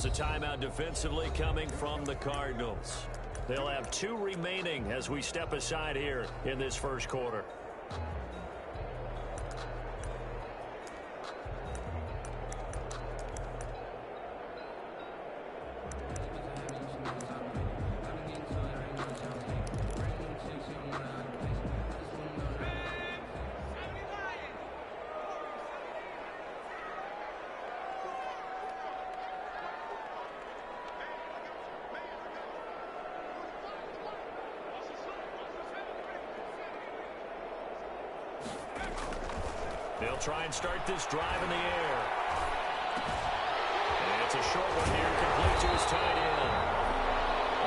There's a timeout defensively coming from the Cardinals. They'll have 2 remaining as we step aside here in this first quarter. They'll try and start this drive in the air. And it's a short one here, complete to his tight end.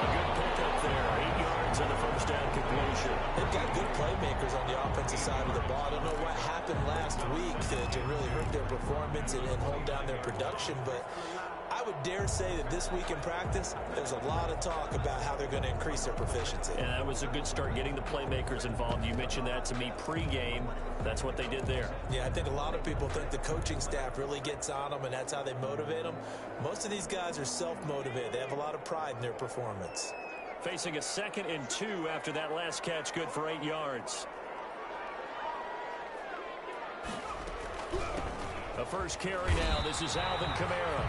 A good pickup there, 8 yards on the first down completion. They've got good playmakers on the offensive side of the ball. I don't know what happened last week to really hurt their performance and hold down their production, but I would dare say that this week in practice, there's a lot of talk about how they're going to increase their proficiency. And that was a good start, getting the playmakers involved. You mentioned that to me pregame. That's what they did there. Yeah, I think a lot of people think the coaching staff really gets on them, and that's how they motivate them. Most of these guys are self-motivated. They have a lot of pride in their performance. Facing a 2nd and 2 after that last catch, good for 8 yards. The first carry now. This is Alvin Kamara.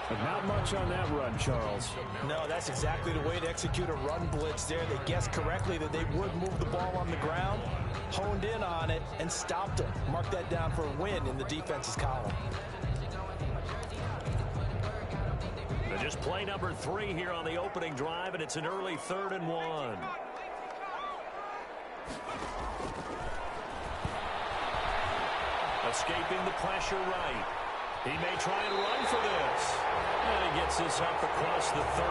But not much on that run, Charles. No, that's exactly the way to execute a run blitz there. They guessed correctly that they would move the ball on the ground, honed in on it, and stopped them. Mark that down for a win in the defense's column. Just play number 3 here on the opening drive, and it's an early 3rd and 1. Escaping the pressure right. He may try and run for this. And he gets this up across the 35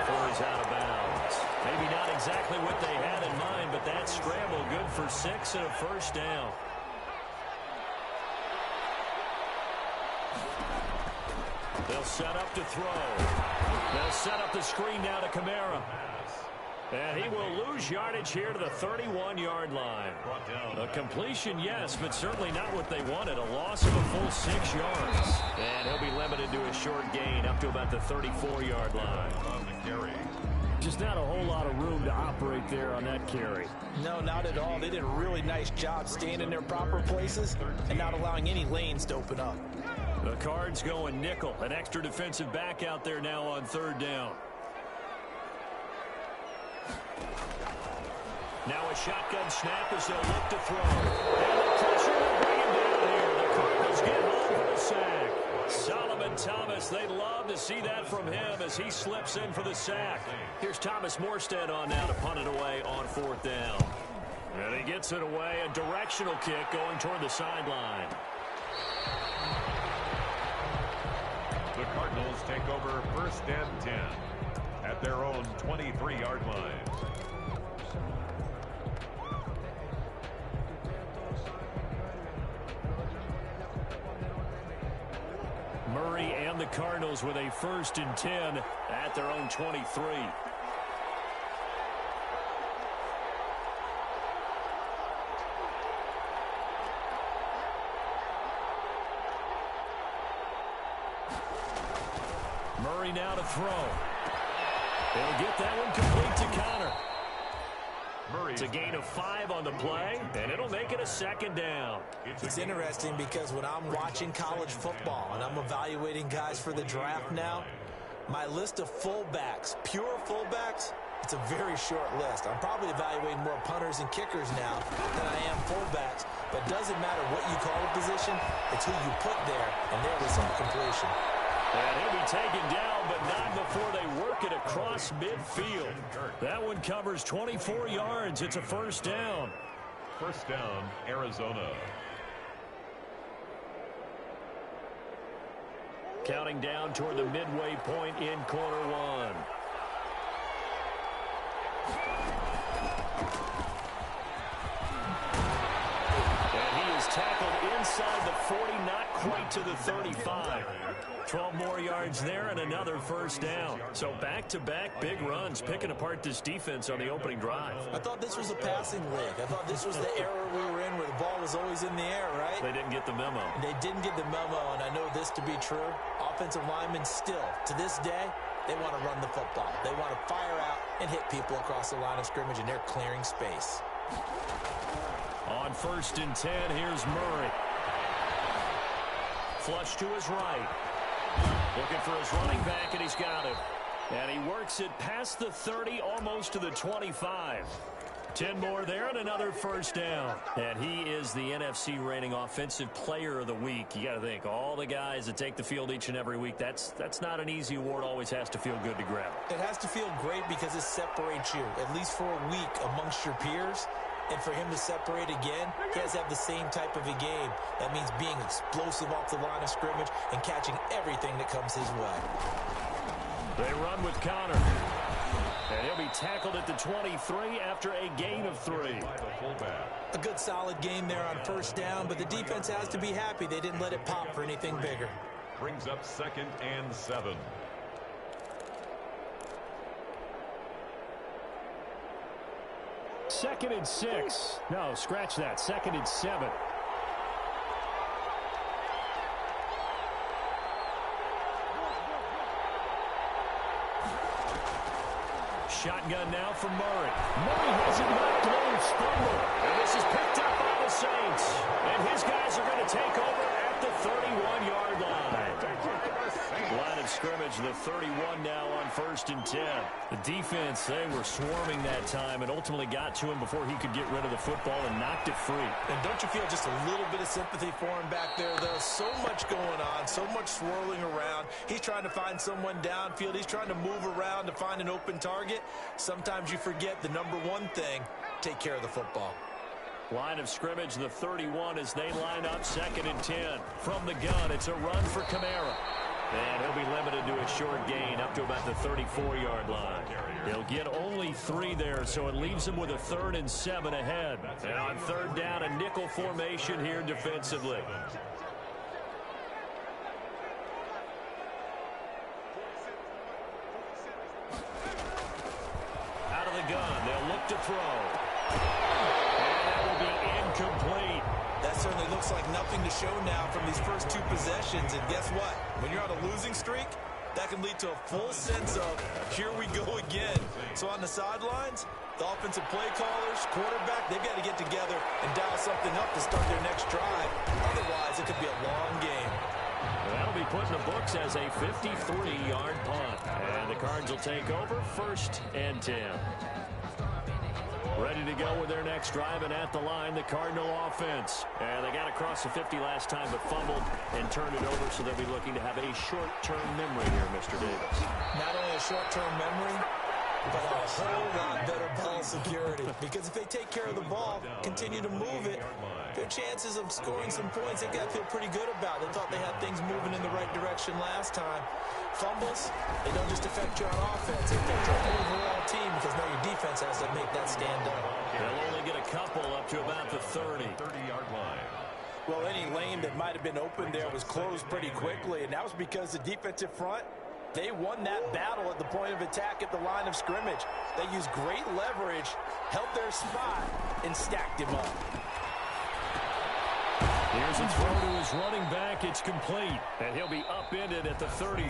before he's out of bounds. Maybe not exactly what they had in mind, but that scramble good for 6 and a first down. They'll set up to throw. They'll set up the screen now to Kamara. And he will lose yardage here to the 31-yard line. A completion, yes, but certainly not what they wanted. A loss of a full 6 yards. And he'll be limited to a short gain up to about the 34-yard line. Just not a whole lot of room to operate there on that carry. No, not at all. They did a really nice job staying in their proper places and not allowing any lanes to open up. The Cards going nickel. An extra defensive back out there now on 3rd down. Now a shotgun snap as they'll look to throw. And the pressure will bring him down here. The Cardinals get home for the sack. Solomon Thomas, they'd love to see that from him as he slips in for the sack. Here's Thomas Morstead on now to punt it away on 4th down. And he gets it away. A directional kick going toward the sideline. The Cardinals take over 1st and 10 at their own 23-yard line. Murray and the Cardinals with a 1st and 10 at their own 23. Murray now to throw. He'll get that one complete to Connor. It's a gain of 5 on the play, and it'll make it a 2nd down. It's interesting because when I'm watching college football and I'm evaluating guys for the draft now, my list of fullbacks, pure fullbacks, it's a very short list. I'm probably evaluating more punters and kickers now than I am fullbacks, but it doesn't matter what you call a position, it's who you put there, and there was some completion. And he'll be taken down, but not before they work it across midfield. That one covers 24 yards. It's a 1st down. 1st down, Arizona. Counting down toward the midway point in quarter 1. And he is tackled inside the 40, not quite to the 35. 12 more yards there and another first down. So back-to-back big runs, picking apart this defense on the opening drive. I thought this was a passing league. I thought this was the era we were in where the ball was always in the air, right? They didn't get the memo. They didn't get the memo, and I know this to be true. Offensive linemen still, to this day, they want to run the football. They want to fire out and hit people across the line of scrimmage, and they're clearing space. On 1st and 10, here's Murray. Flush to his right. Looking for his running back, and he's got him. And he works it past the 30, almost to the 25. 10 more there and another first down. And he is the NFC reigning offensive player of the week. You got to think, all the guys that take the field each and every week, that's not an easy award. Always has to feel good to grab. It has to feel great because it separates you, at least for a week, amongst your peers. And for him to separate again, he has to have the same type of a game. That means being explosive off the line of scrimmage and catching everything that comes his way. They run with Connor. And he'll be tackled at the 23 after a gain of 3. A good solid game there on first down, but the defense has to be happy they didn't let it pop for anything bigger. Brings up 2nd and 7. Second and 6. No, scratch that. 2nd and 7. Shotgun now from Murray. Murray has it knocked loose. Fumble. And this is picked up by the Saints. And his guys are going to take over at the 31-yard line. Line of scrimmage, the 31 now on 1st and 10. The defense, they were swarming that time and ultimately got to him before he could get rid of the football and knocked it free. And don't you feel just a little bit of sympathy for him back there, though? So much going on, so much swirling around. He's trying to find someone downfield. He's trying to move around to find an open target. Sometimes you forget the number one thing, take care of the football. Line of scrimmage, the 31 as they line up 2nd and 10. From the gun, it's a run for Kamara. And he'll be limited to a short gain up to about the 34-yard line. He'll get only 3 there, so it leaves him with a 3rd and 7 ahead. And on 3rd down, a nickel formation here defensively. Out of the gun, they'll look to throw. And that will be incomplete. That certainly looks like nothing to show now from these first 2 possessions. And guess what? When you're on a losing streak, that can lead to a full sense of, here we go again. So on the sidelines, the offensive play callers, quarterback, they've got to get together and dial something up to start their next drive. Otherwise, it could be a long game. That'll be put in the books as a 53-yard punt. And the Cards will take over 1st and 10. Ready to go with their next drive, and at the line, the Cardinal offense. And they got across the 50 last time, but fumbled and turned it over, so they'll be looking to have a short-term memory here, Mr. Davis. Not only a short-term memory, but a whole lot better ball security. Because if they take care of the ball, continue to move it, their chances of scoring some points, they've got to feel pretty good about. They thought they had things moving in the right direction last time. Fumbles, they don't just affect you on offense, they affect your overall team because now your defense has to make that stand up. They'll only get a couple up to about the 30-yard line. Well, any lane that might have been open there was closed pretty quickly, and that was because the defensive front, they won that battle at the point of attack at the line of scrimmage. They used great leverage, held their spot, and stacked him up. Here's a throw to his running back. It's complete. And he'll be upended at the 33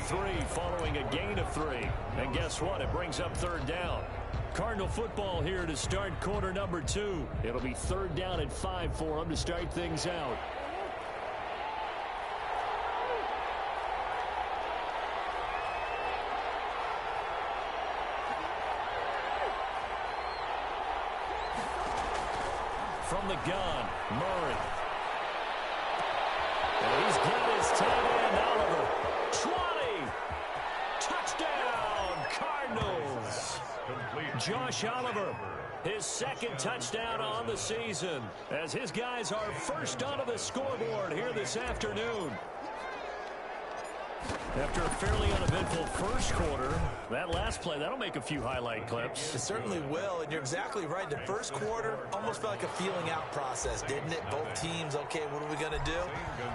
following a gain of 3. And guess what? It brings up 3rd down. Cardinal football here to start quarter number 2. It'll be 3rd down and 5 for them to start things out. From the gun, Murray. And he's got his tight end, Oliver. 20. Touchdown, Cardinals. Josh Oliver, his 2nd touchdown on the season, as his guys are first onto the scoreboard here this afternoon. After a fairly uneventful first quarter, that last play, that'll make a few highlight clips. It certainly will, and you're exactly right. The first quarter almost felt like a feeling out process, didn't it? Both teams, okay, what are we going to do?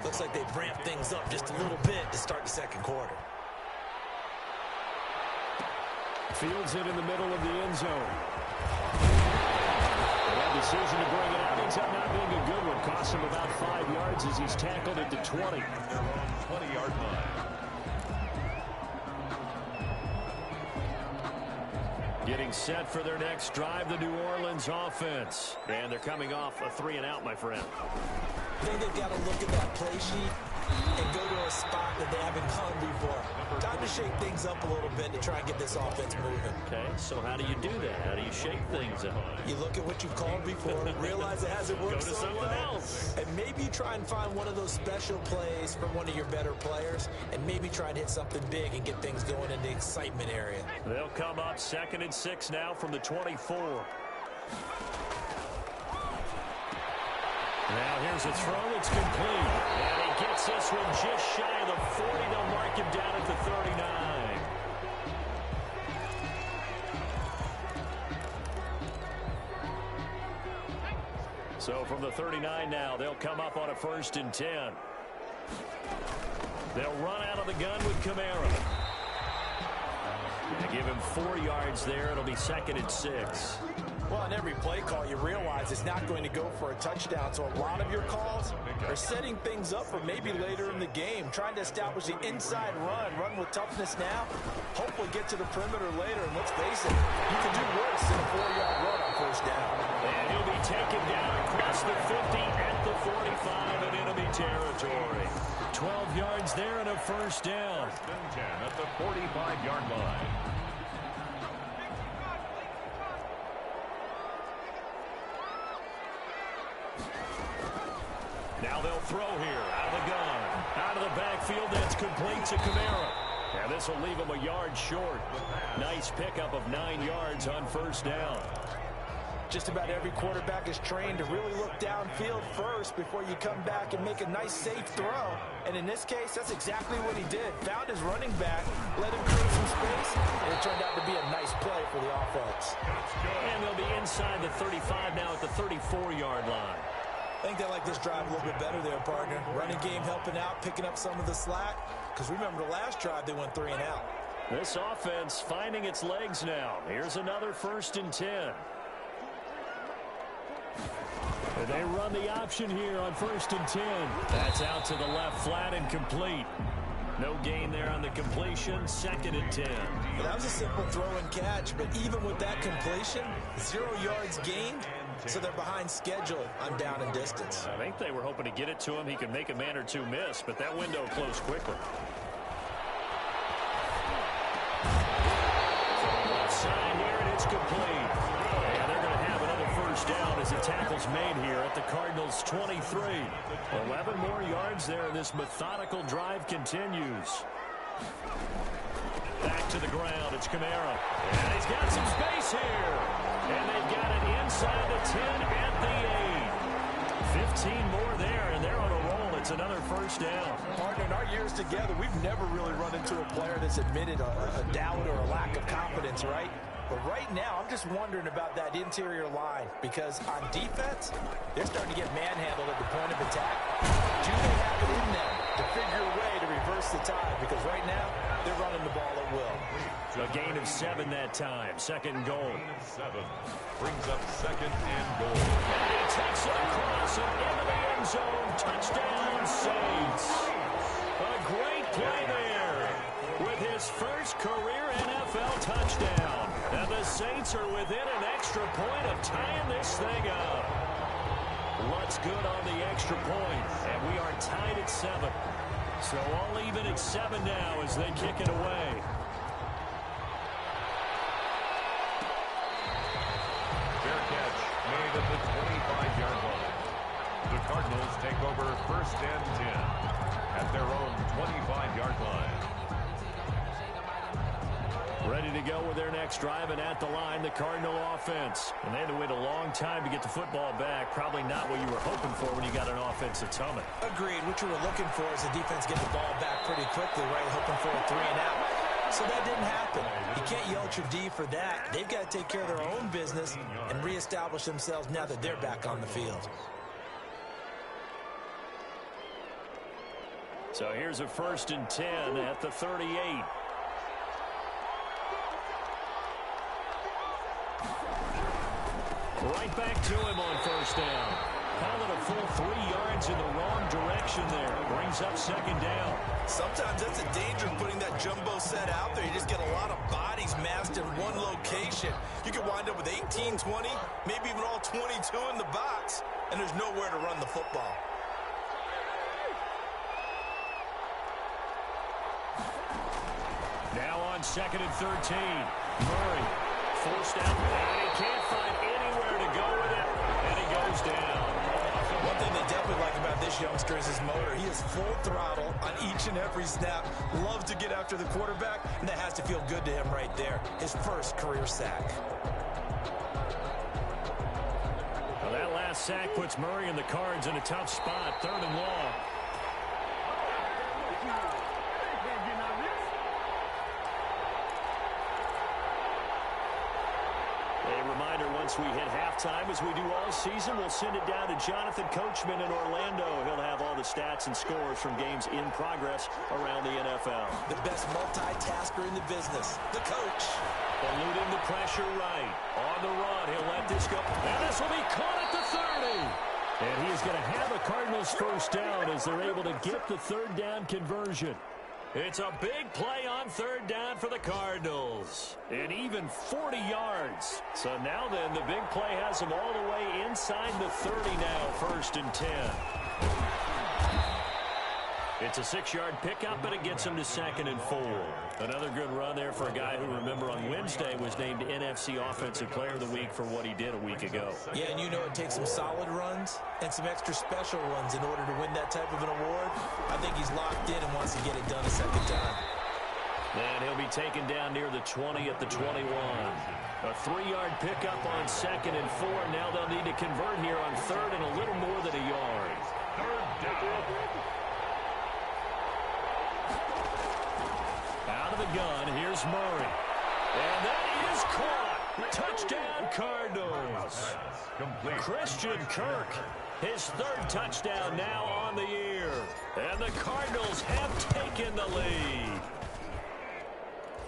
Looks like they've ramped things up just a little bit to start the second quarter. Fields it in the middle of the end zone. That decision to bring it out ends up not being a good one. Costs him about 5 yards as he's tackled at the 20. Their own 20-yard line. Getting set for their next drive, the New Orleans offense. And they're coming off a 3-and-out, my friend. I think they've got to look at that play sheet and go to a spot that they haven't gone before. Time to shake things up a little bit to try and get this offense moving. Okay, so how do you do that? How do you shake things up? You look at what you've called before, realize it hasn't worked Go to so something well, else. and maybe try and find one of those special plays from one of your better players, and maybe try and hit something big and get things going in the excitement area. They'll come up 2nd and 6 now from the 24. Now here's a throw that's complete. And he gets this one just shy of the 40. They'll mark him down at the 39. So from the 39 now, they'll come up on a 1st and 10. They'll run out of the gun with Kamara. They give him 4 yards there. It'll be 2nd and 6. Well, on every play call, you realize it's not going to go for a touchdown. So a lot of your calls are setting things up for maybe later in the game, trying to establish the inside run with toughness now, hopefully get to the perimeter later. And let's face it, you can do worse than a 4-yard run on 1st down. And he'll be taken down across the 50 at the 45 in enemy territory. 12 yards there and a 1st down. 1st and 10 at the 45-yard line. Now they'll throw here out of the gun. Out of the backfield, that's complete to Kamara. And this will leave him a yard short. Nice pickup of 9 yards on 1st down. Just about every quarterback is trained to really look downfield first before you come back and make a nice, safe throw. And in this case, that's exactly what he did. Found his running back, let him create some space, and it turned out to be a nice play for the offense. And they'll be inside the 35 now at the 34-yard line. I think they like this drive a little bit better there, partner. Running game helping out, picking up some of the slack. Because remember, the last drive, they went 3-and-out. This offense finding its legs now. Here's another 1st and 10. And they run the option here on 1st and 10. That's out to the left, flat and complete. No gain there on the completion. 2nd and 10. Well, that was a simple throw and catch, but even with that completion, 0 yards gained. So they're behind schedule on down and distance. I think they were hoping to get it to him. He could make a man or two miss, but that window closed quickly. Left side here, and it's complete. And they're going to have another 1st down as the tackle's made here at the Cardinals' 23. 11 more yards there, and this methodical drive continues. Back to the ground. It's Kamara. And he's got some space here. And they've got it inside the 10 at the 8. 15 more there, and they're on a roll. It's another 1st down. Partner, in our years together, we've never really run into a player that's admitted a doubt or a lack of confidence, right? But right now, I'm just wondering about that interior line because on defense, they're starting to get manhandled at the point of attack. Do they have it in them to figure a way to reverse the tide? Because right now, they're running the ball at will. A gain of 7 that time. 2nd and goal. 7 brings up 2nd and goal. And he takes it across and into the end zone. Touchdown, Saints. A great play there with his first career NFL touchdown. And the Saints are within an extra point of tying this thing up. What's good on the extra point? And we are tied at 7. So all even at 7 now as they kick it away. Fair catch made at the 25-yard line. The Cardinals take over 1st and 10 at their own 25-yard line. Ready to go with their next drive, and at the line, the Cardinal offense. And they had to wait a long long time to get the football back. Probably not what you were hoping for when you got an offensive summit. Agreed. What you were looking for is the defense get the ball back pretty quickly, right? Hoping for a 3 and out. So that didn't happen. You can't yell at your D for that. They've got to take care of their own business and reestablish themselves now that they're back on the field. So here's a 1st and 10 at the 38. Right back to him on 1st down. Call it a full 3 yards in the wrong direction there. Brings up 2nd down. Sometimes that's a danger of putting that jumbo set out there. You just get a lot of bodies massed in one location. You could wind up with 18, 20, maybe even all 22 in the box, and there's nowhere to run the football. Now on 2nd and 13. Murray forced out, and he can't find anywhere to go with it, and he goes down. One thing they definitely like about this youngster is his motor. He is full throttle on each and every snap. Loves to get after the quarterback, and that has to feel good to him right there. His first career sack. Well, that last sack puts Murray and the Cards in a tough spot. 3rd and long. Once we hit halftime, as we do all season, we'll send it down to Jonathan Coachman in Orlando. He'll have all the stats and scores from games in progress around the NFL. The best multitasker in the business, the coach. Eluding the pressure right. On the run, he'll let this go. And this will be caught at the 30. And he is going to have a Cardinals 1st down as they're able to get the 3rd down conversion. It's a big play on 3rd down for the Cardinals. And even 40 yards. So now then, the big play has them all the way inside the 30 now, 1st and 10. It's a 6-yard pickup, but it gets him to 2nd and 4. Another good run there for a guy who, remember, on Wednesday was named NFC Offensive Player of the Week for what he did a week ago. Yeah, and you know it takes some solid runs and some extra special runs in order to win that type of an award. I think he's locked in and wants to get it done a 2nd time. And he'll be taken down near the 20 at the 21. A 3-yard pickup on 2nd and 4. Now they'll need to convert here on 3rd and a little more than a yard. 3rd down. Out of the gun, here's Murray. And that is caught. Touchdown, Cardinals. Complete. Christian Kirk, his 3rd touchdown now on the year. And the Cardinals have taken the lead.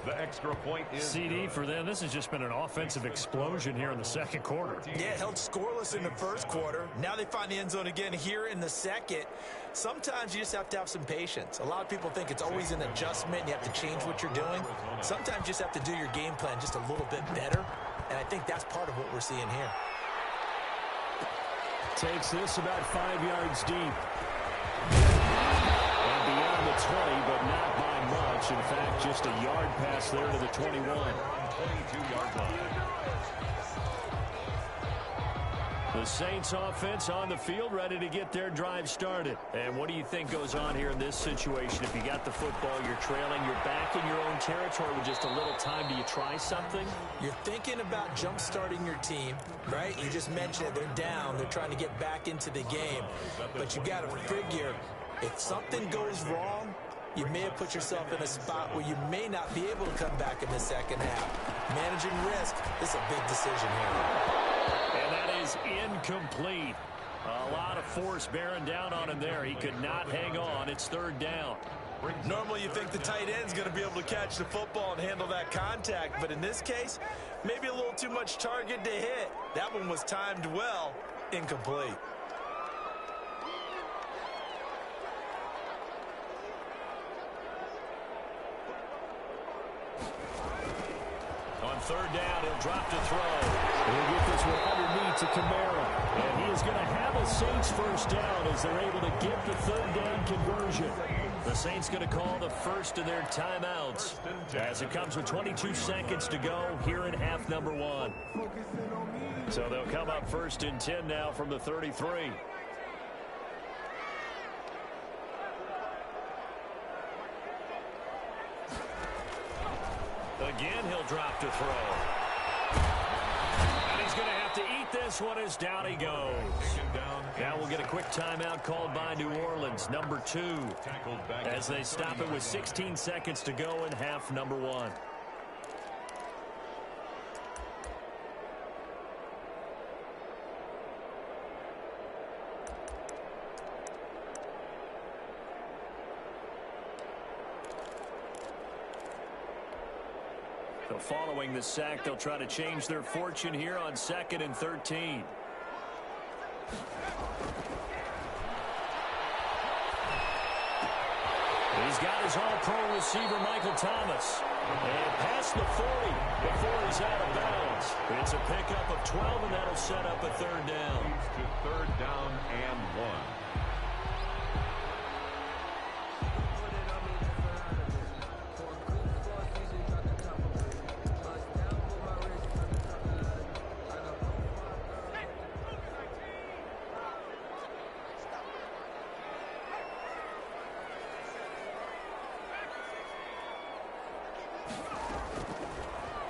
The extra point is CD for them. This has just been an offensive explosion here in the 2nd quarter. Yeah, held scoreless in the 1st quarter. Now they find the end zone again here in the 2nd. Sometimes you just have to have some patience. A lot of people think it's always an adjustment. You have to change what you're doing. Sometimes you just have to do your game plan just a little bit better. And I think that's part of what we're seeing here. Takes this about 5 yards deep. And beyond the 20, but not by much. In fact, just a yard pass there to the 21. 22-yard line. The Saints offense on the field, ready to get their drive started. And what do you think goes on here in this situation? If you got the football, you're trailing, you're back in your own territory with just a little time. Do you try something? You're thinking about jump-starting your team, right? You just mentioned it. They're down. They're trying to get back into the game. But you got to figure, if something goes wrong, you may have put yourself in a spot where you may not be able to come back in the 2nd half. Managing risk is a big decision here. And that is incomplete. A lot of force bearing down on him there. He could not hang on. It's 3rd down. Normally you think the tight end's going to be able to catch the football and handle that contact, but in this case, maybe a little too much target to hit. That one was timed well, incomplete. On 3rd down, he'll drop to throw. He'll get this one underneath to Kamara. And he is going to have a Saints 1st down as they're able to get the 3rd down conversion. The Saints going to call the first of their timeouts as it comes with 22 seconds to go here in half number 1. So they'll come up 1st and 10 now from the 33. Again, he'll drop to throw. And he's going to have about to eat this one as down he goes. Now we'll get a quick timeout called by New Orleans, number 2, as they stop it with 16 seconds to go in half number 1. So following the sack, they'll try to change their fortune here on 2nd and 13. He's got his all-pro receiver, Michael Thomas. And past the 40 before he's out of bounds. It's a pickup of 12, and that'll set up a 3rd down. To 3rd down and 1.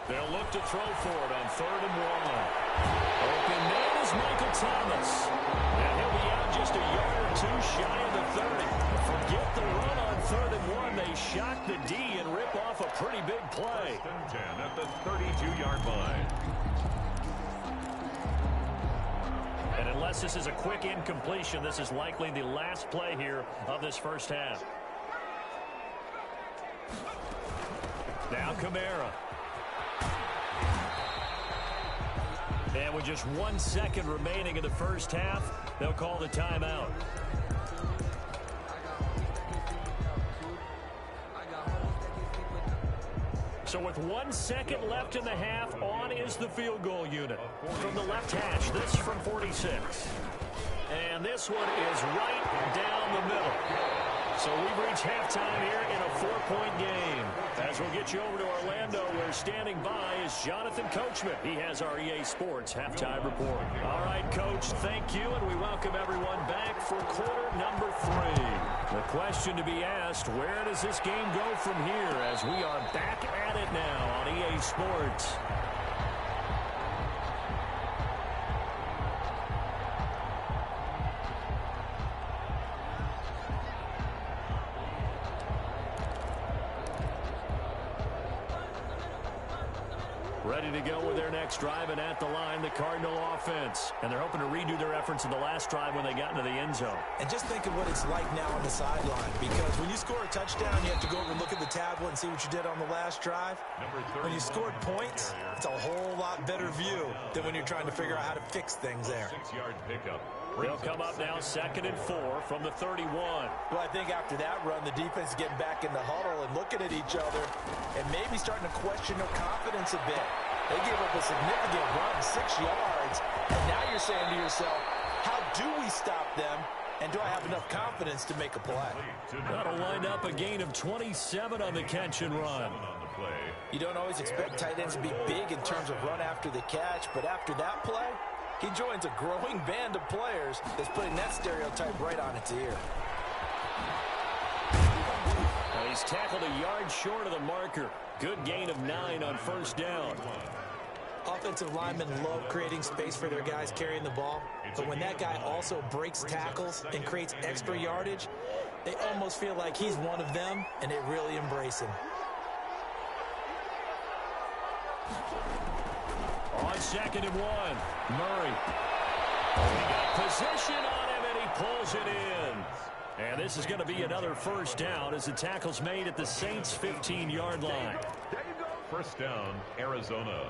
They'll look to throw for it on 3rd and 1. Open man is Michael Thomas. And he'll be out just a yard or 2 shy of the 30. Forget the run on 3rd and 1. They shock the D and rip off a pretty big play. 1st and 10 at the 32-yard line. And unless this is a quick incompletion, this is likely the last play here of this first half. Now Kamara. And with just 1 second remaining in the first half, they'll call the timeout. So with 1 second left in the half, on is the field goal unit. From the left hash, this from 46. And this one is right down the middle. So we've reached halftime here in a 4-point game. As we'll get you over to Orlando, where standing by is Jonathan Coachman. He has our EA Sports halftime report. All right, Coach, thank you, and we welcome everyone back for quarter number 3. The question to be asked, where does this game go from here as we are back at it now on EA Sports? Ready to go with their next drive, and at the line, the Cardinal offense. And they're hoping to redo their efforts in the last drive when they got into the end zone. And just think of what it's like now on the sideline, because when you score a touchdown, you have to go over and look at the tablet and see what you did on the last drive. When you scored points, it's a whole lot better view than when you're trying to figure out how to fix things there. 6-yard pickup. They'll come up now 2nd and 4 from the 31. Well, I think after that run, the defense is getting back in the huddle and looking at each other and maybe starting to question their confidence a bit. They gave up a significant run, 6 yards, and now you're saying to yourself, how do we stop them, and do I have enough confidence to make a play? That'll wind up a gain of 27 on the catch and run. You don't always expect tight ends to be big in terms of run after the catch, but after that play, he joins a growing band of players that's putting that stereotype right on its ear. Well, he's tackled a yard short of the marker. Good gain of 9 on 1st down. Offensive linemen love creating space for their guys carrying the ball, but when that guy also breaks tackles and creates extra yardage, they almost feel like he's one of them, and they really embrace him. On 2nd and 1, Murray. He got position on him, and he pulls it in. And this is going to be another 1st down as the tackle's made at the Saints' 15-yard line. 1st down, Arizona.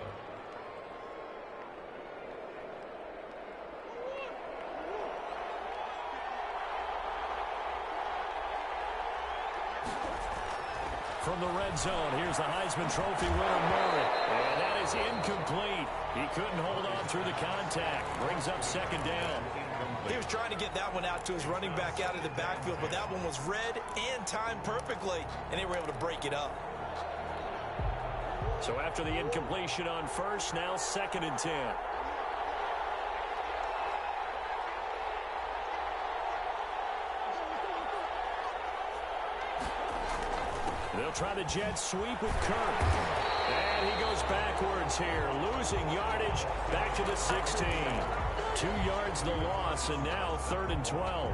From the red zone, here's the Heisman Trophy winner, Murray. And that is incomplete. He couldn't hold on through the contact. Brings up 2nd down. He was trying to get that one out to his running back out of the backfield, but that one was read and timed perfectly, and they were able to break it up. So after the incompletion on 1st, now 2nd and 10. They'll try the jet sweep with Kirk. And he goes backwards here, losing yardage back to the 16. 2 yards the loss, and now 3rd and 12.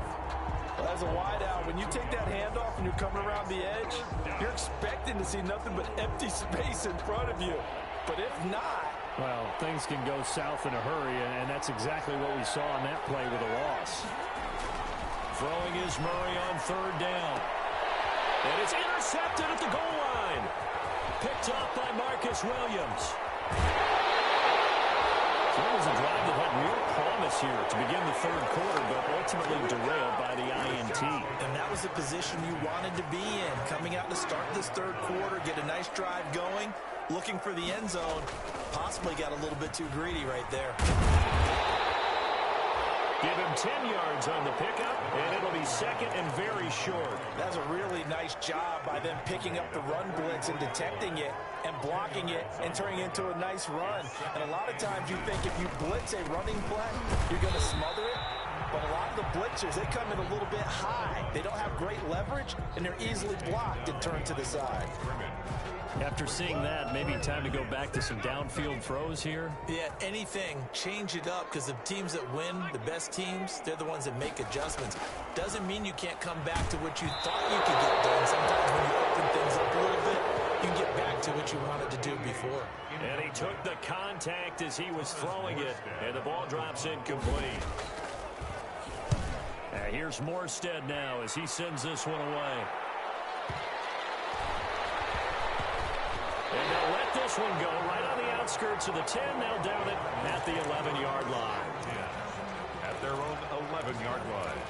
Well, as a wideout, when you take that handoff and you're coming around the edge, you're expecting to see nothing but empty space in front of you. But if not... Well, things can go south in a hurry, and that's exactly what we saw on that play with a loss. Throwing is Murray on 3rd down. And it's intercepted at the goal line. Picked up by Marcus Williams. So it was a drive that had real promise here to begin the 3rd quarter, but ultimately derailed by the INT. And that was the position you wanted to be in. Coming out to start this 3rd quarter, get a nice drive going, looking for the end zone. Possibly got a little bit too greedy right there. Give him 10 yards on the pickup, and it'll be 2nd and very short. That's a really nice job by them picking up the run blitz and detecting it and blocking it and turning it into a nice run. And a lot of times you think if you blitz a running play, you're going to smother it. But a lot of the blitzers, they come in a little bit high. They don't have great leverage, and they're easily blocked and turned to the side. After seeing that, maybe time to go back to some downfield throws here. Yeah, anything, change it up, because the teams that win, the best teams, they're the ones that make adjustments. Doesn't mean you can't come back to what you thought you could get done. Sometimes when you open things up a little bit, you can get back to what you wanted to do before. And he took the contact as he was throwing it, and the ball drops incomplete. Here's Morstead now as he sends this one away. And they'll let this one go right on the outskirts of the 10. They'll down it at the 11-yard line. Yeah, at their own 11-yard line.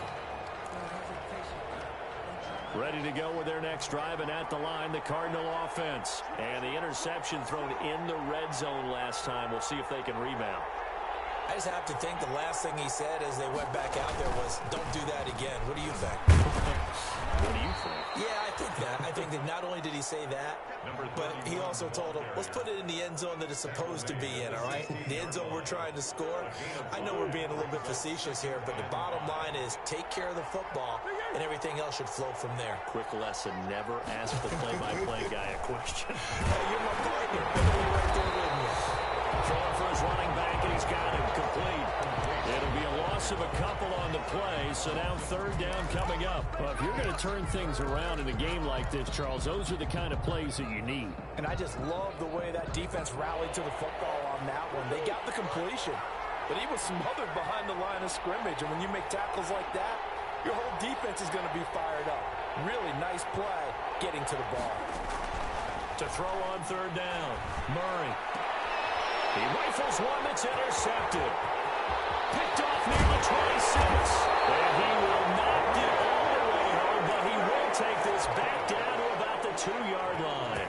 Ready to go with their next drive, and at the line, the Cardinal offense. And the interception thrown in the red zone last time. We'll see if they can rebound. I just have to think the last thing he said as they went back out there was, don't do that again. What do you think? What do you think? Yeah, I think that. I think that not only did he say that, but he also told them, let's put it in the end zone that it's supposed to be in, all right? The end zone we're trying to score. I know we're being a little bit facetious here, but the bottom line is take care of the football, and everything else should flow from there. Quick lesson, never ask the play-by-play guy a question. Hey, you're my partner. You're right there with me. Throwing for his running back, and he's got him complete. It'll be a loss of a couple on the play, so now 3rd down coming up. Well, if you're going to turn things around in a game like this, Charles, those are the kind of plays that you need. And I just love the way that defense rallied to the football on that one. They got the completion, but he was smothered behind the line of scrimmage. And when you make tackles like that, your whole defense is going to be fired up. Really nice play getting to the ball. To throw on 3rd down, Murray. He rifles one that's intercepted. Picked off near the 26. And he will not get all the way home, but he will take this back down to about the 2-yard line.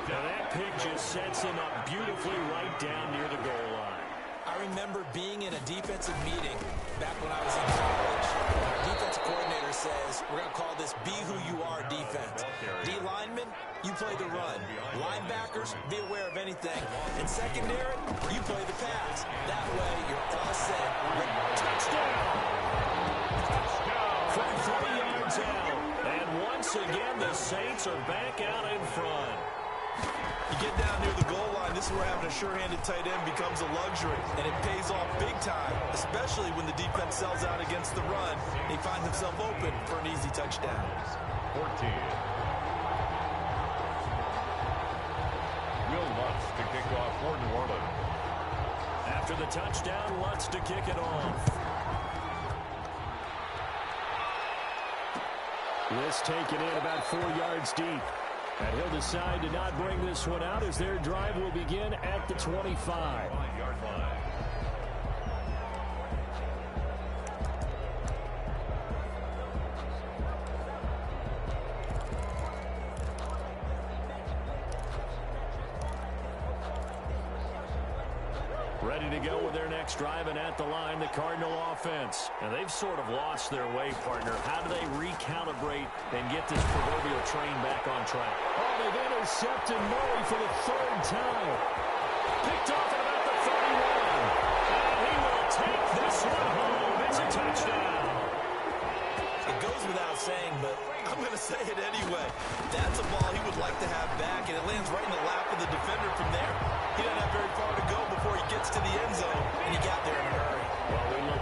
Now that pick just sets him up beautifully right down near the goal line. I remember being in a defensive meeting back when I was in college. Our defensive coordinator says, we're going to call this Be Who You Are defense. D linemen, you play the run. Linebackers, be aware of anything. And secondary, you play the pass. That way, you're all set. Touchdown! From 3 yards out. And once again, the Saints are back out in front. You get down near the goal line, this is where having a sure-handed tight end becomes a luxury, and it pays off big time, especially when the defense sells out against the run, and he finds himself open for an easy touchdown. 14. Will Lutz to kick off for New Orleans. After the touchdown, Lutz to kick it off. This taken in about 4 yards deep. And he'll decide to not bring this one out as their drive will begin at the 25. 5-yard line. Ready to go with their next drive, and at the line, the Cardinal offense. And they've sort of lost their way, partner. How do they recalibrate and get this proverbial train back on track? Oh, they've intercepted Murray for the 3rd time. Picked off at about the 31. And he will take this one home. It's a touchdown. It goes without saying, but I'm going to say it anyway. That's a ball he would like to have back, and it lands right in the lap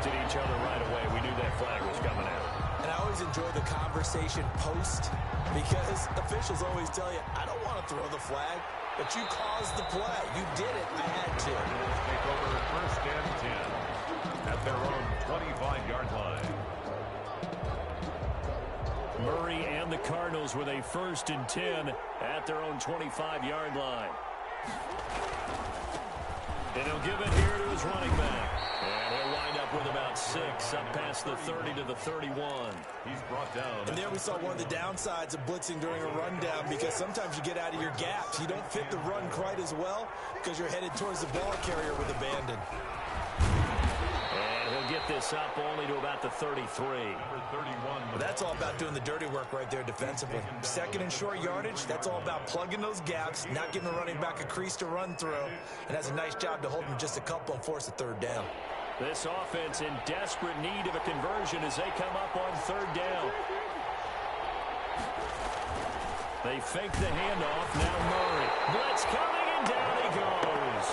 looked at each other right away. We knew that flag was coming out. And I always enjoy the conversation post because officials always tell you, I don't want to throw the flag, but you caused the play. You did it. I had to. Take over first and 10 at their own 25-yard line. Murray and the Cardinals with a 1st and 10 at their own 25-yard line. And he'll give it here to his running back. And he'll wind up with about 6 up past the 30 to the 31. He's brought down. And there we saw one of the downsides of blitzing during a rundown because sometimes you get out of your gaps. You don't fit the run quite as well because you're headed towards the ball carrier with abandon. And he'll get this up only to about the 33. Well, that's all about doing the dirty work right there defensively. 2nd and short yardage, that's all about plugging those gaps, not giving the running back a crease to run through, and has a nice job to hold him just a couple and force a 3rd down. This offense in desperate need of a conversion as they come up on 3rd down. They fake the handoff. Now Murray. Blitz coming, and down he goes.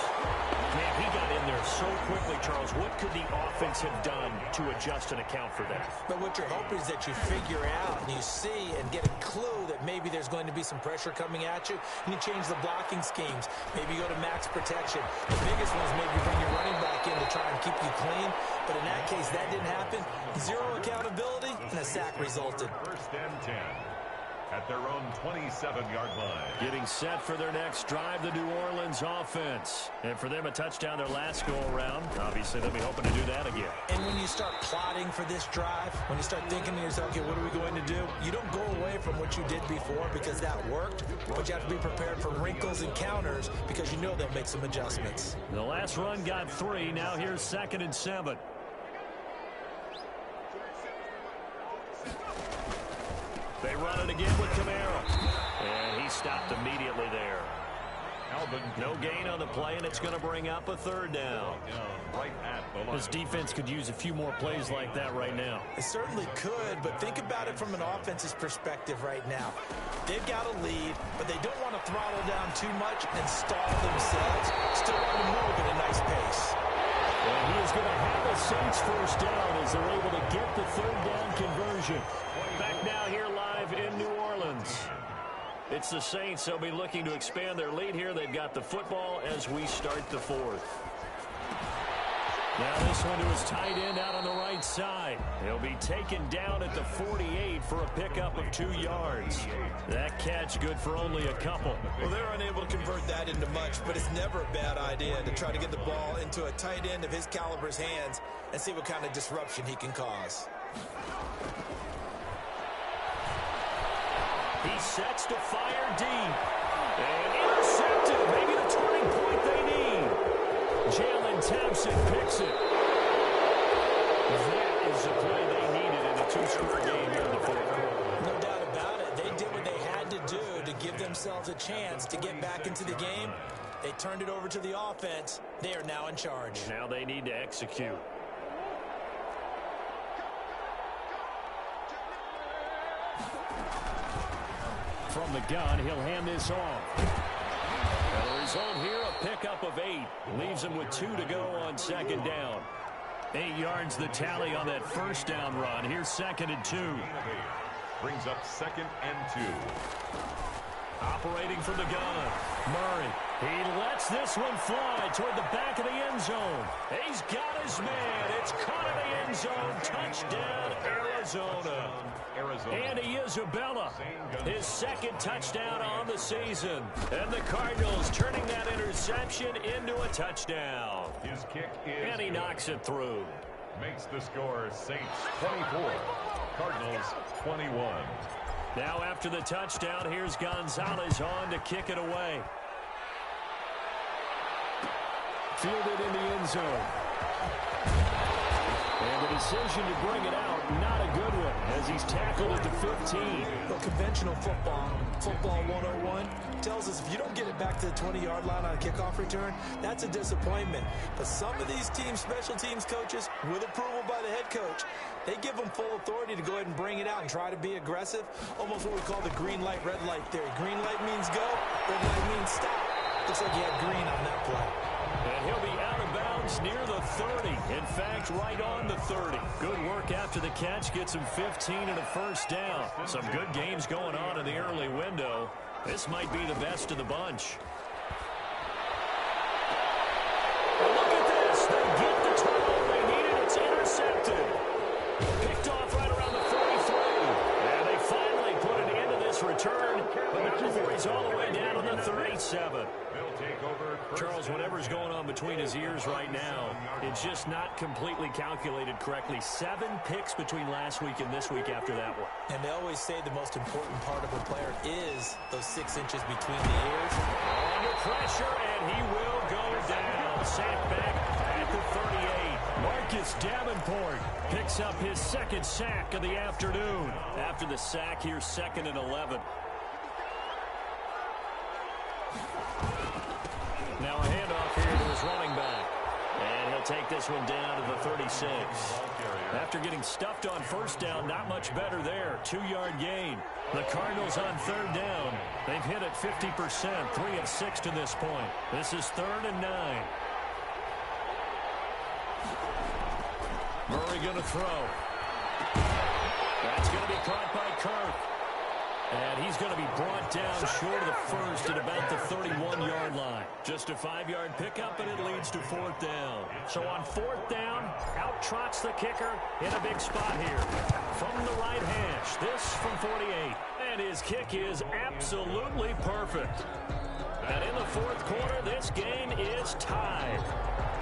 Man, he got in there so quickly, Charles. What could the offense have done to adjust and account for that? But what you're hoping is that you figure out and you see and get a clue that maybe there's going to be some pressure coming at you, and you change the blocking schemes. Maybe you go to max protection. The biggest one is maybe bring your running back in to try and keep you clean. But in that case, that didn't happen. 0 accountability, and a sack resulted. 1st and 10 at their own 27-yard line. Getting set for their next drive, the New Orleans offense. And for them, a touchdown their last go-around. Obviously, they'll be hoping to do that again. And when you start plotting for this drive, when you start thinking to yourself, okay, what are we going to do? You don't go away from what you did before because that worked, but you have to be prepared for wrinkles and counters because you know they'll make some adjustments. The last run got 3. Now here's 2nd and 7. They run it again with Camaro. And he stopped immediately there. No gain on the play, and it's going to bring up a 3rd down. Right at the line. This defense could use a few more plays like that right now. It certainly could, but think about it from an offense's perspective right now. They've got a lead, but they don't want to throttle down too much and stall themselves. Still want to move at a nice pace. And he is going to have a Saints 1st down as they're able to get the 3rd down conversion. Back now here live in New Orleans. It's the Saints. They'll be looking to expand their lead here. They've got the football as we start the 4th. Now this one to his tight end out on the right side. He'll be taken down at the 48 for a pickup of 2 yards. That catch good for only a couple. Well, they're unable to convert that into much, but it's never a bad idea to try to get the ball into a tight end of his caliber's hands and see what kind of disruption he can cause. He sets to fire deep. And intercepted. Maybe the turning point they need. Jalen Thompson picks it. That is the play they needed in a 2-score game here in the 4th quarter. No doubt about it. They did what they had to do to give themselves a chance to get back into the game. They turned it over to the offense. They are now in charge. Now they need to execute. From the gun, he'll hand this off. And the result here, a pickup of 8. Leaves him with 2 to go on 2nd down. 8 yards the tally on that 1st down run. Here's 2nd and 2. Brings up 2nd and 2. Operating from the gun. Murray. He lets this one fly toward the back of the end zone. He's got his man. It's caught in the end zone. Touchdown, Arizona. Andy Isabella, his 2nd touchdown on the season. And the Cardinals turning that interception into a touchdown. His kick is and he knocks it through. Makes the score Saints 24, Cardinals 21. Now after the touchdown, here's Gonzalez on to kick it away. Fielded in the end zone. And the decision to bring it out, not a good one, as he's tackled at the 15. Well, conventional football 101, tells us if you don't get it back to the 20-yard line on a kickoff return, that's a disappointment. But some of these teams, special teams coaches, with approval by the head coach, they give them full authority to go ahead and bring it out and try to be aggressive, almost what we call the green light, red light theory. Green light means go, red light means stop. Looks like he had green on that play. And he'll be out of bounds He's near the 30. In fact, right on the 30. Good work after the catch. Gets him 15 and a first down. Some good games going on in the early window. This might be the best of the bunch. And look at this. They get the turnover they needed. It's intercepted. Picked off right around the 43. And they finally put an end to this return. But not before he's all the way down to the 37. Charles, whatever's going on between his ears right now, it's just not completely calculated correctly. 7 picks between last week and this week after that one. And they always say the most important part of a player is those 6 inches between the ears. Under pressure, and he will go down. Sacked back at the 38. Marcus Davenport picks up his second sack of the afternoon. After the sack, here's 2nd and 11. Now a handoff here to his running back. And he'll take this one down to the 36. After getting stuffed on first down, not much better there. 2-yard gain. The Cardinals on 3rd down. They've hit it 50%, 3 of 6 to this point. This is 3rd and 9. Murray going to throw. That's going to be caught by Kirk. And he's going to be brought down short of the first at about the 31-yard line. Just a 5-yard pickup, and it leads to 4th down. So on 4th down, out trots the kicker in a big spot here. From the right hash, this from 48. And his kick is absolutely perfect. And in the 4th quarter, this game is tied.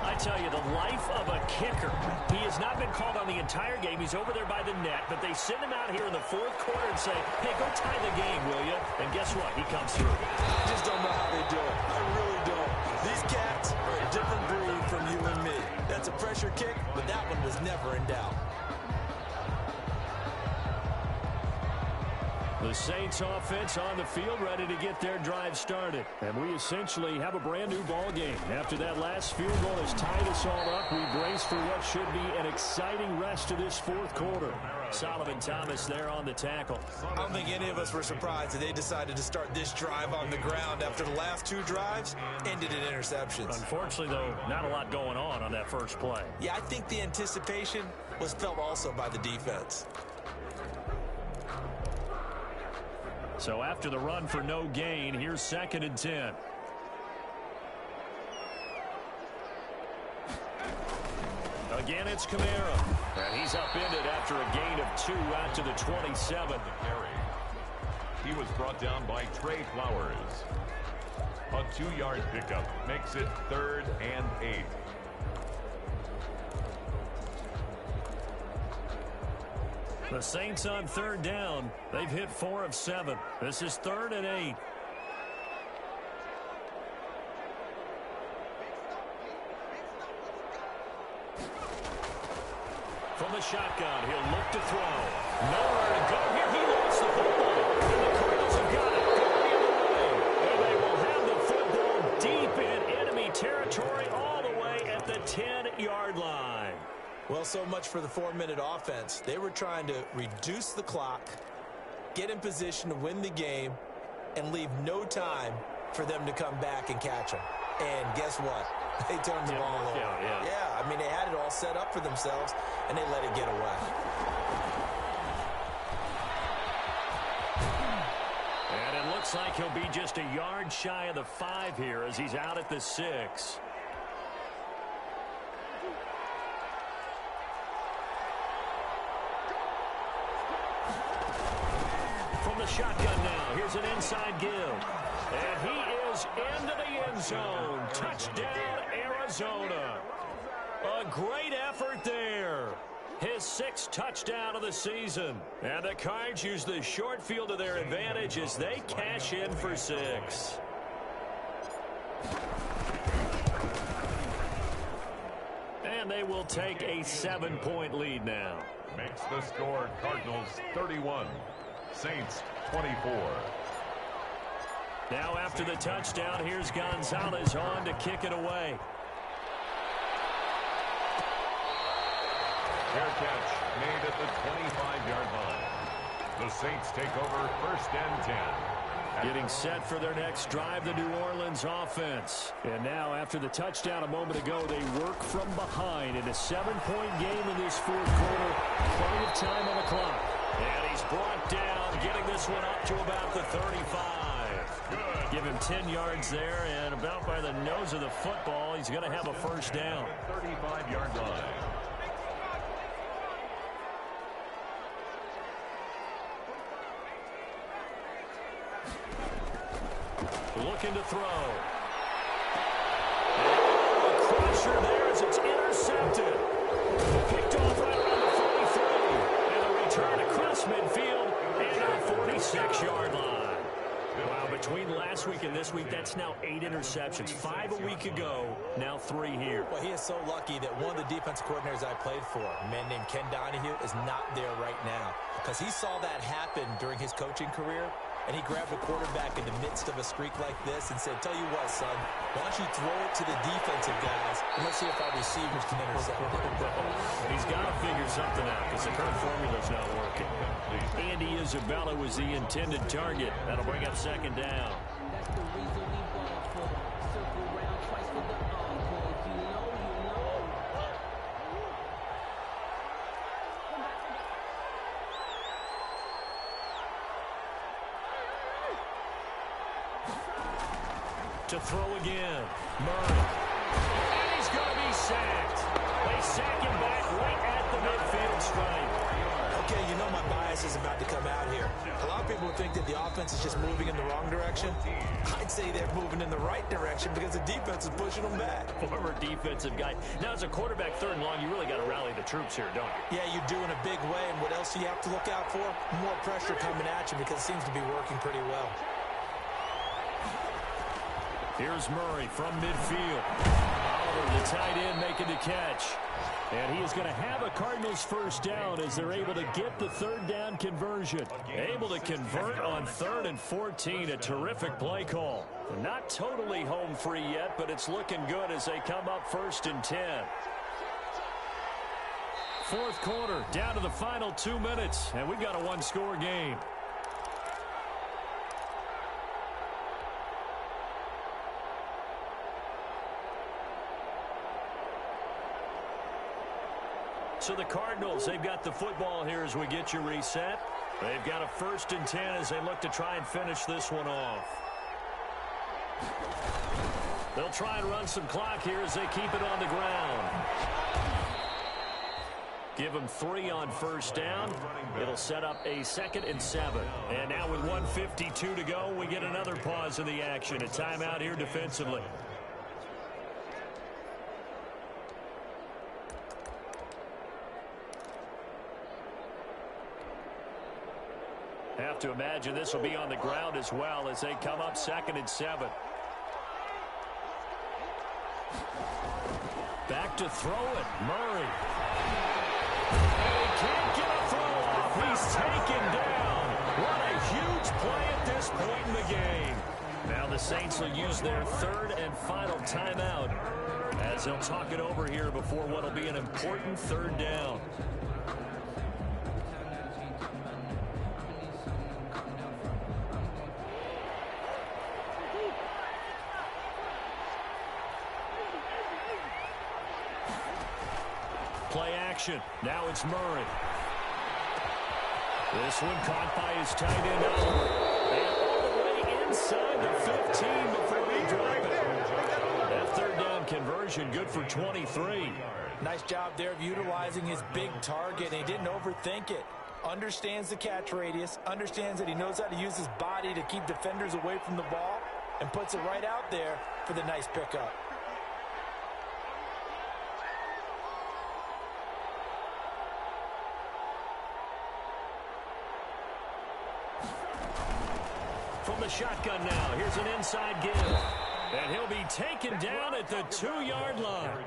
I tell you, the life of a kicker. He has not been called on the entire game. He's over there by the net, but they send him out here in the 4th quarter and say, hey, go tie the game, will you? And guess what? He comes through. I just don't know how they do it. I really don't. These cats are a different breed from you and me. That's a pressure kick, but that one was never in doubt. The Saints offense on the field, ready to get their drive started. And we essentially have a brand new ball game. After that last field goal has tied us all up, we brace for what should be an exciting rest of this 4th quarter. Solomon Thomas there on the tackle. I don't think any of us were surprised that they decided to start this drive on the ground after the last 2 drives ended in interceptions. Unfortunately, though, not a lot going on that first play. Yeah, I think the anticipation was felt also by the defense. So after the run for no gain, here's 2nd and 10. Again, it's Kamara. And he's upended after a gain of 2 out to the 27. He was brought down by Trey Flowers. A 2-yard pickup makes it 3rd and 8. The Saints on 3rd down. They've hit 4 of 7. This is 3rd and 8. From the shotgun, he'll look to throw. Nowhere to go here. He lost the football. And the Cardinals have got it. Go the other way. And they will have the football deep in enemy territory all the way at the 10-yard line. Well, so much for the 4-minute offense. They were trying to reduce the clock, get in position to win the game, and leave no time for them to come back and catch them. And guess what? They turned the ball over. Yeah, I mean, they had it all set up for themselves, and they let it get away. And it looks like he'll be just a yard shy of the 5 here as he's out at the 6. Shotgun now. Here's an inside give. And he is into the end zone. Touchdown, Arizona. A great effort there. His 6th touchdown of the season. And the Cards use the short field to their advantage as they cash in for 6. And they will take a 7-point lead now. Makes the score Cardinals 31. Saints 24. Now after the touchdown, here's Gonzalez on to kick it away. Fair catch made at the 25-yard line. The Saints take over 1st and 10. Getting set for their next drive, the New Orleans offense. And now, after the touchdown a moment ago, they work from behind in a 7-point game in this fourth quarter. Plenty of time on the clock. And he's brought down, getting this one up to about the 35. Good. Give him 10 yards there, and about by the nose of the football, he's going to have a first down. 35-yard line. Looking to throw. Oh, crusher there as it's intercepted. Picked off right around the 43. And a return across midfield and a 46-yard line. Wow, between last week and this week, that's now 8 interceptions. 5 a week ago, now 3 here. Well, he is so lucky that one of the defense coordinators I played for, a man named Ken Donahue, is not there right now. Because he saw that happen during his coaching career, and he grabbed a quarterback in the midst of a streak like this and said, tell you what, son, why don't you throw it to the defensive guys, and let's see if our receivers can intercept it. He's got to figure something out because the current formula's not working. Andy Isabella was the intended target. That'll bring up second down. That's the reason we ball for. Circle round twice for the encore. You know. To throw again. Murray. And he's going to be sacked. They sack him back right at the midfield stripe. Okay, you know my bias is about to come out here. A lot of people think that the offense is just moving in the wrong direction. I'd say they're moving in the right direction because the defense is pushing them back. Former defensive guy. Now, as a quarterback, third and long, you really got to rally the troops here, don't you? Yeah, you do in a big way, and what else do you have to look out for? More pressure coming at you because it seems to be working pretty well. Here's Murray from midfield. Oliver, the tight end, making the catch. And he is going to have a Cardinals first down as they're able to get the third down conversion. Able to convert on 3rd and 14. A terrific play call. Not totally home free yet, but it's looking good as they come up 1st and 10. Fourth quarter, down to the final 2 minutes, and we've got a one-score game. So the Cardinals, they've got the football here as we get you reset. They've got a 1st and 10 as they look to try and finish this one off. They'll try and run some clock here as they keep it on the ground. Give them 3 on first down. It'll set up a 2nd and 7. And now with 1:52 to go, we get another pause in the action. A timeout here defensively. Have to imagine this will be on the ground as well as they come up 2nd and 7. Back to throw it. Murray. And he can't get a throw off. He's taken down. What a huge play at this point in the game. Now the Saints will use their 3rd and final timeout as they'll talk it over here before what will be an important 3rd down. Play action. Now it's Murray. This one caught by his tight end Oliver. And all the way inside the 15 before they drop it. That 3rd down conversion good for 23. Nice job there of utilizing his big target, and he didn't overthink it. Understands the catch radius, understands that he knows how to use his body to keep defenders away from the ball, and puts it right out there for the nice pickup. From the shotgun now, here's an inside give. And he'll be taken down at the 2-yard line.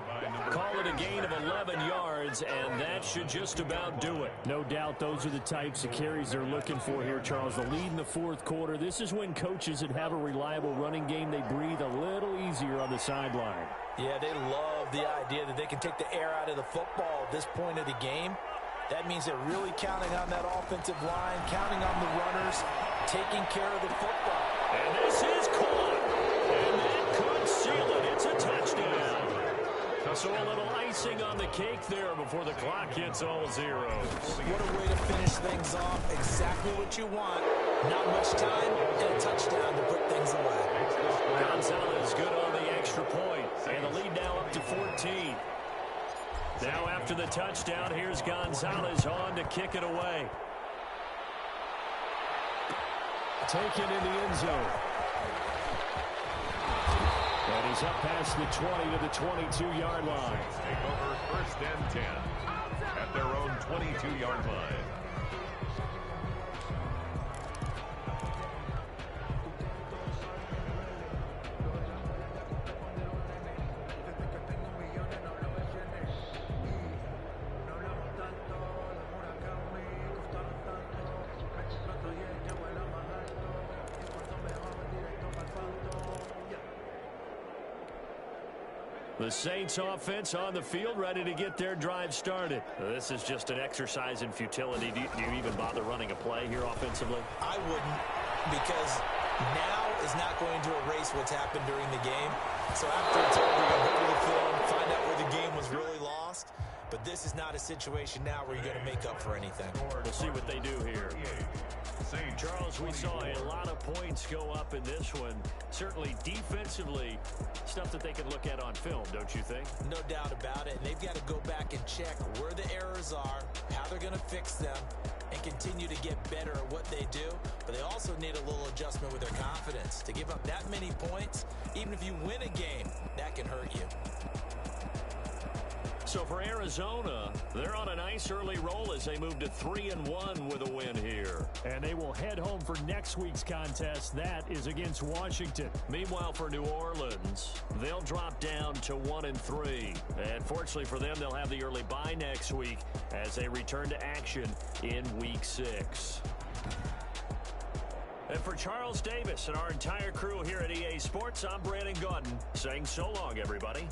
Call it a gain of 11 yards, and that should just about do it. No doubt those are the types of carries they're looking for here, Charles. The lead in the fourth quarter. This is when coaches that have a reliable running game, they breathe a little easier on the sideline. Yeah, they love the idea that they can take the air out of the football at this point of the game. That means they're really counting on that offensive line, counting on the runners, taking care of the football. And this is caught. And that could seal it. It's a touchdown. So a little icing on the cake there before the clock hits all zeros. What a way to finish things off. Exactly what you want. Not much time and a touchdown to put things away. Gonzalez good on the extra point. And the lead now up to 14. Now after the touchdown, here's Gonzalez on to kick it away. Taken in the end zone. And he's up past the 20 to the 22-yard line. Take over first and 10 at their own 22-yard line. The Saints offense on the field, ready to get their drive started. This is just an exercise in futility. Do you even bother running a play here offensively? I wouldn't, because now is not going to erase what's happened during the game. So after it's over, you're going to go to the film, find out where the game was really lost. But this is not a situation now where you're going to make up for anything. We'll see what they do here. Charles, we saw a lot of points go up in this one. Certainly defensively, stuff that they can look at on film, don't you think? No doubt about it. And they've got to go back and check where the errors are, how they're going to fix them, and continue to get better at what they do. But they also need a little adjustment with their confidence. To give up that many points, even if you win a game, that can hurt you. So for Arizona, they're on a nice early roll as they move to 3-1 with a win here. And they will head home for next week's contest. That is against Washington. Meanwhile, for New Orleans, they'll drop down to 1-3. And fortunately for them, they'll have the early bye next week as they return to action in Week 6. And for Charles Davis and our entire crew here at EA Sports, I'm Brandon Gaudin saying so long, everybody.